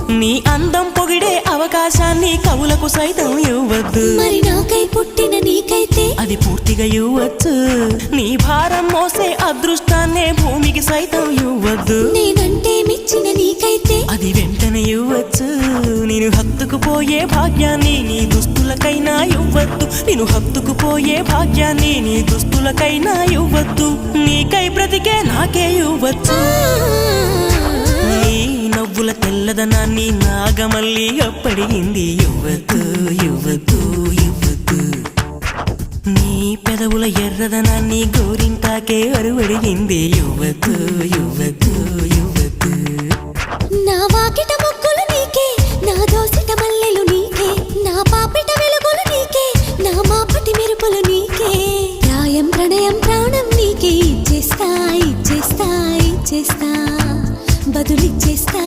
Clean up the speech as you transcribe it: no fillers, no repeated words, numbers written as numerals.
నీ అందం పొగిడే అవకాశాన్ని కవులకు సైతం ఇవ్వద్దు. మరి నాకై పుట్టిన నీకైతే అది పూర్తిగా ఇవ్వచ్చు. నీ భారం మోసే అదృష్టాన్నే భూమికి సైతం ఇవ్వద్దు. నేనంటే మెచ్చిన నీకైతే అది వెంటనే ఇవ్వచ్చు. నేను హత్తుకుపోయే భాగ్యాన్ని నీ దుస్తులకైనా ఇవ్వద్దు. నేను హత్తుకుపోయే భాగ్యాన్ని నీ దుస్తులకైనా ఇవ్వద్దు. నీకై బ్రతికే నాకే ఇవ్వచ్చు. నీ నవ్వుల తెల్లదనాన్ని నాగమల్లి అప్పడిగింది. ఇవ్వద్దు ఇవ్వద్దు ఇవ్వద్దు. నీ పెదవుల ఎర్రదనాన్ని గోరింటాకే అరువడిగింది. ఇవ్వద్దు ఇవ్వద్దు